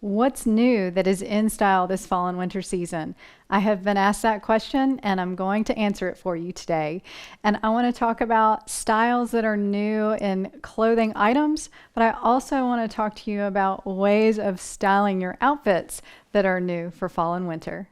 What's new that is in style this fall and winter season? I have been asked that question and I'm going to answer it for you today. And I want to talk about styles that are new in clothing items, but I also want to talk to you about ways of styling your outfits that are new for fall and winter.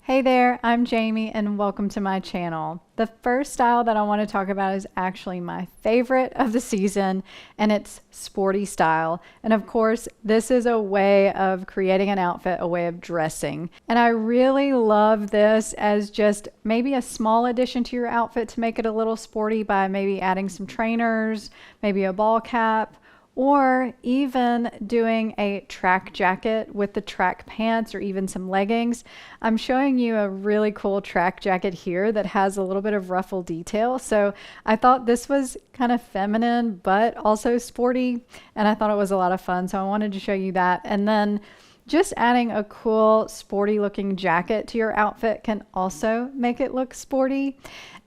Hey there, I'm Jamie and welcome to my channel. The first style that I want to talk about is actually my favorite of the season, and it's sporty style. And of course, this is a way of creating an outfit, a way of dressing. And I really love this as just maybe a small addition to your outfit to make it a little sporty by maybe adding some trainers, maybe a ball cap, or even doing a track jacket with the track pants or even some leggings. I'm showing you a really cool track jacket here that has a little bit of ruffle detail. So I thought this was kind of feminine, but also sporty, and I thought it was a lot of fun. So I wanted to show you that. And then just adding a cool sporty looking jacket to your outfit can also make it look sporty.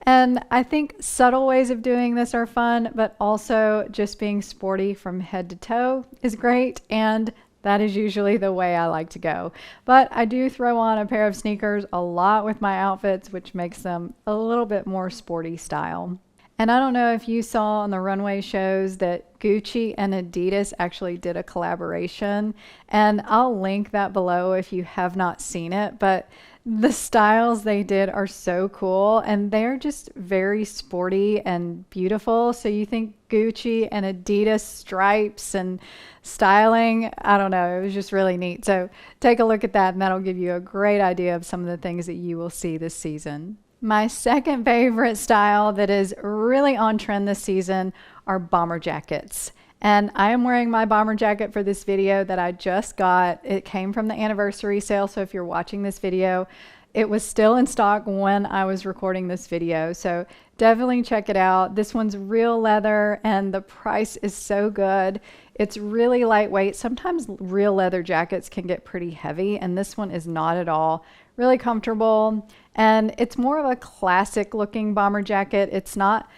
And I think subtle ways of doing this are fun, but also just being sporty from head to toe is great. And that is usually the way I like to go. But I do throw on a pair of sneakers a lot with my outfits, which makes them a little bit more sporty style. And I don't know if you saw on the runway shows that Gucci and Adidas actually did a collaboration, and I'll link that below if you have not seen it, but the styles they did are so cool and they're just very sporty and beautiful. So you think Gucci and Adidas stripes and styling, I don't know, it was just really neat. So take a look at that and that'll give you a great idea of some of the things that you will see this season. My second favorite style that is really on trend this season are bomber jackets. And I am wearing my bomber jacket for this video that I just got. It came from the anniversary sale, so if you're watching this video, it was still in stock when I was recording this video. So definitely check it out. This one's real leather and the price is so good. It's really lightweight. Sometimes real leather jackets can get pretty heavy and this one is not at all. Really comfortable, and it's more of a classic looking bomber jacket. It's not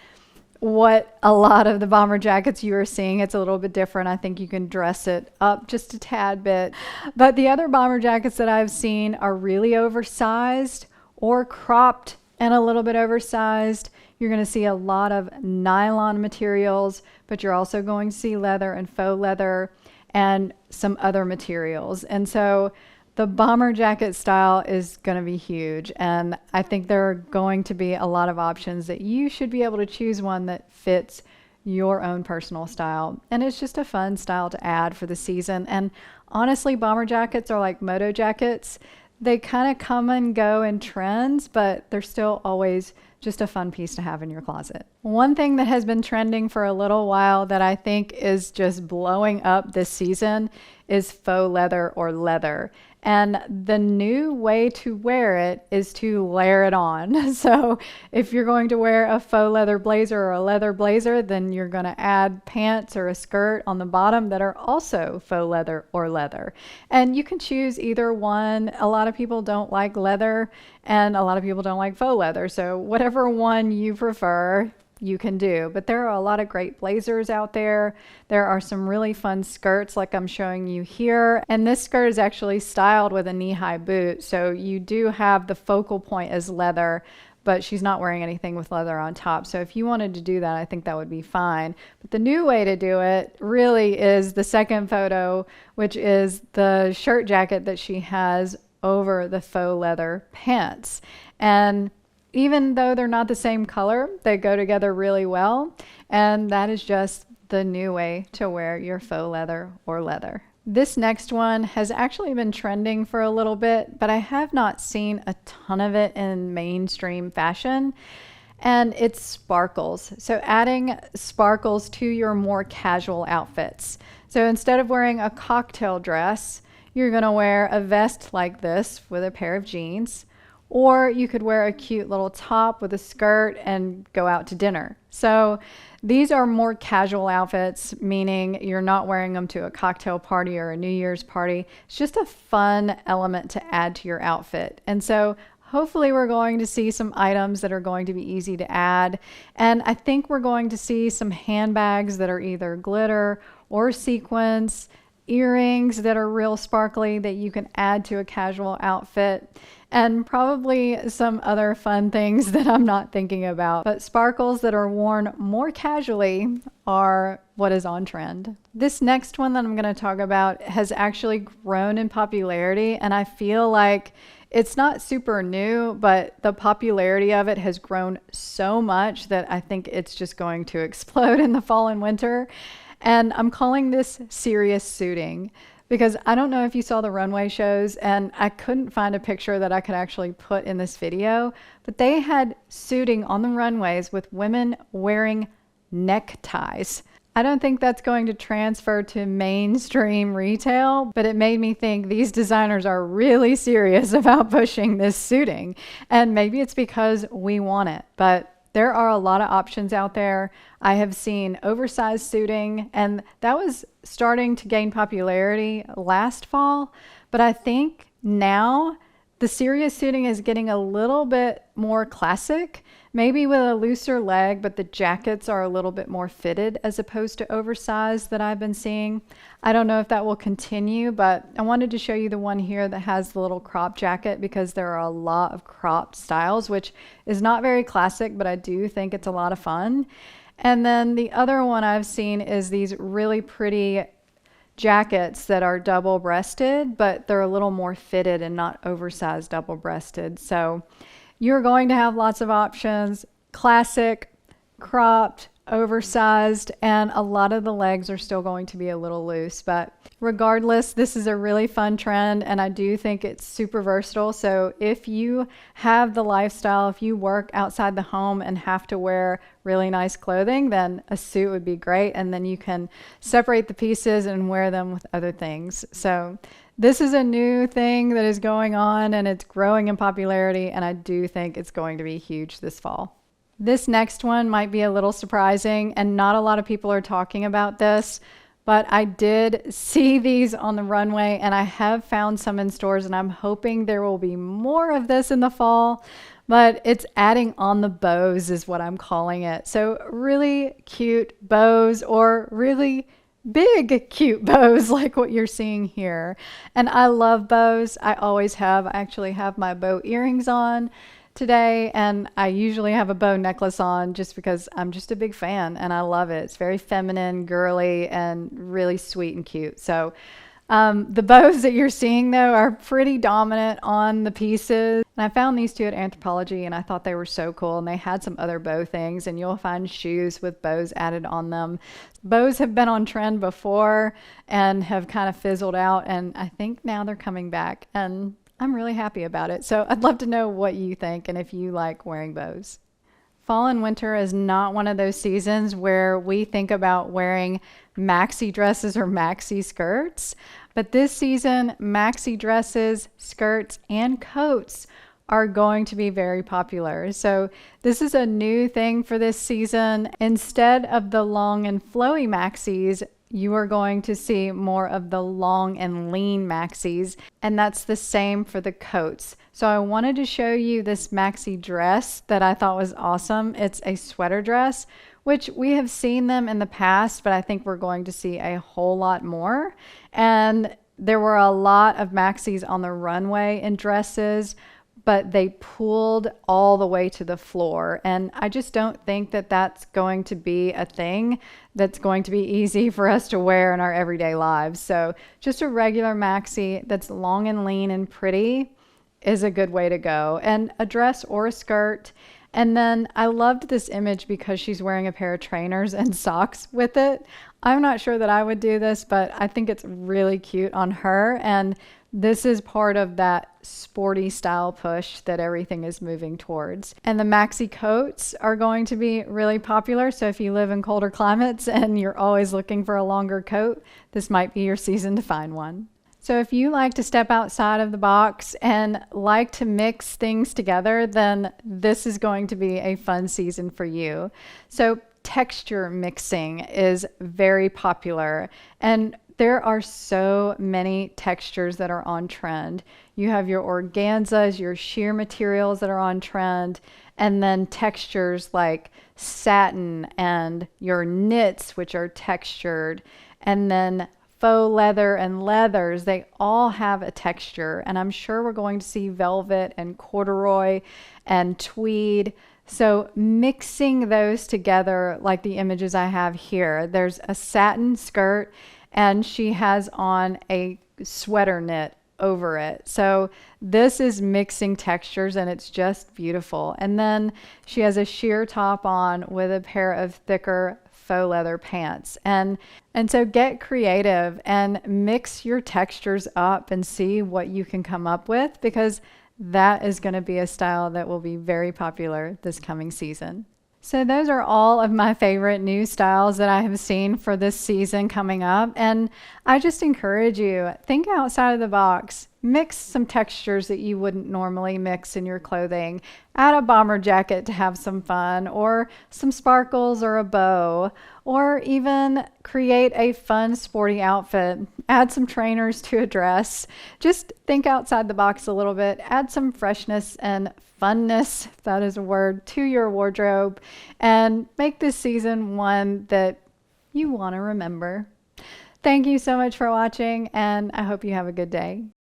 what a lot of the bomber jackets you are seeing. It's a little bit different. I think you can dress it up just a tad bit. But the other bomber jackets that I've seen are really oversized or cropped and a little bit oversized. You're going to see a lot of nylon materials, but you're also going to see leather and faux leather and some other materials. And so the bomber jacket style is going to be huge, and I think there are going to be a lot of options that you should be able to choose one that fits your own personal style. And it's just a fun style to add for the season. And honestly, bomber jackets are like moto jackets. They kind of come and go in trends, but they're still always just a fun piece to have in your closet. One thing that has been trending for a little while that I think is just blowing up this season is faux leather or leather. And the new way to wear it is to layer it on. So if you're going to wear a faux leather blazer or a leather blazer, then you're going to add pants or a skirt on the bottom that are also faux leather or leather. And you can choose either one. A lot of people don't like leather and a lot of people don't like faux leather. So whatever one you prefer, you can do. But there are a lot of great blazers out there. There are some really fun skirts like I'm showing you here. And this skirt is actually styled with a knee-high boot. So you do have the focal point as leather, but she's not wearing anything with leather on top. So if you wanted to do that, I think that would be fine. But the new way to do it really is the second photo, which is the shirt jacket that she has over the faux leather pants. And even though they're not the same color, they go together really well. And that is just the new way to wear your faux leather or leather. This next one has actually been trending for a little bit, but I have not seen a ton of it in mainstream fashion. And it's sparkles. So adding sparkles to your more casual outfits. So instead of wearing a cocktail dress, you're gonna wear a vest like this with a pair of jeans. Or you could wear a cute little top with a skirt and go out to dinner. So these are more casual outfits, meaning you're not wearing them to a cocktail party or a New Year's party. It's just a fun element to add to your outfit. And so hopefully we're going to see some items that are going to be easy to add. And I think we're going to see some handbags that are either glitter or sequins, earrings that are real sparkly that you can add to a casual outfit, and probably some other fun things that I'm not thinking about. But sparkles that are worn more casually are what is on trend. This next one that I'm going to talk about has actually grown in popularity, and I feel like it's not super new, but the popularity of it has grown so much that I think it's just going to explode in the fall and winter. And I'm calling this serious suiting, because I don't know if you saw the runway shows, and I couldn't find a picture that I could actually put in this video, but they had suiting on the runways with women wearing neckties. I don't think that's going to transfer to mainstream retail, but it made me think these designers are really serious about pushing this suiting. And maybe it's because we want it, but there are a lot of options out there. I have seen oversized suiting, and that was starting to gain popularity last fall. But I think now the serious suiting is getting a little bit more classic, maybe with a looser leg, but the jackets are a little bit more fitted as opposed to oversized that I've been seeing. I don't know if that will continue, but I wanted to show you the one here that has the little crop jacket, because there are a lot of cropped styles, which is not very classic, but I do think it's a lot of fun. And then the other one I've seen is these really pretty jackets that are double-breasted, but they're a little more fitted and not oversized double-breasted. So you're going to have lots of options: classic, cropped, oversized, and a lot of the legs are still going to be a little loose. But regardless, this is a really fun trend, and I do think it's super versatile. So if you have the lifestyle, if you work outside the home and have to wear really nice clothing, then a suit would be great, and then you can separate the pieces and wear them with other things. So this is a new thing that is going on, and it's growing in popularity, and I do think it's going to be huge this fall. This next one might be a little surprising, and not a lot of people are talking about this, but I did see these on the runway, and I have found some in stores, and I'm hoping there will be more of this in the fall. But it's adding on the bows is what I'm calling it. So really cute bows, or really big cute bows like what you're seeing here. And I love bows. I always have. I actually have my bow earrings on today, and I usually have a bow necklace on just because I'm just a big fan and I love it. It's very feminine, girly, and really sweet and cute. So the bows that you're seeing though are pretty dominant on the pieces. And I found these two at Anthropologie, and I thought they were so cool, and they had some other bow things, and you'll find shoes with bows added on them. Bows have been on trend before and have kind of fizzled out, and I think now they're coming back, and I'm really happy about it. So I'd love to know what you think and if you like wearing bows. Fall and winter is not one of those seasons where we think about wearing maxi dresses or maxi skirts, but this season, maxi dresses, skirts, and coats are going to be very popular. So this is a new thing for this season. Instead of the long and flowy maxis, you are going to see more of the long and lean maxis, and that's the same for the coats. So I wanted to show you this maxi dress that I thought was awesome. It's a sweater dress, which we have seen them in the past, but I think we're going to see a whole lot more. And there were a lot of maxis on the runway in dresses, but they pulled all the way to the floor. And I just don't think that that's going to be a thing that's going to be easy for us to wear in our everyday lives. So just a regular maxi that's long and lean and pretty is a good way to go. And a dress or a skirt. And then I loved this image because she's wearing a pair of trainers and socks with it. I'm not sure that I would do this, but I think it's really cute on her. And this is part of that sporty style push that everything is moving towards. And the maxi coats are going to be really popular. So if you live in colder climates and you're always looking for a longer coat, this might be your season to find one. So if you like to step outside of the box and like to mix things together, then this is going to be a fun season for you. So texture mixing is very popular, and there are so many textures that are on trend. You have your organzas, your sheer materials that are on trend, and then textures like satin and your knits, which are textured, and then faux leather and leathers. They all have a texture, and I'm sure we're going to see velvet and corduroy and tweed. So mixing those together, like the images I have here, there's a satin skirt and she has on a sweater knit over it. So this is mixing textures and it's just beautiful. And then she has a sheer top on with a pair of thicker faux leather pants. And so get creative and mix your textures up and see what you can come up with, because that is going to be a style that will be very popular this coming season. So those are all of my favorite new styles that I have seen for this season coming up. And I just encourage you, think outside of the box. Mix some textures that you wouldn't normally mix in your clothing. Add a bomber jacket to have some fun, or some sparkles or a bow, or even create a fun sporty outfit. Add some trainers to a dress. Just think outside the box a little bit. Add some freshness and funness, if that is a word, to your wardrobe, and make this season one that you want to remember. Thank you so much for watching, and I hope you have a good day.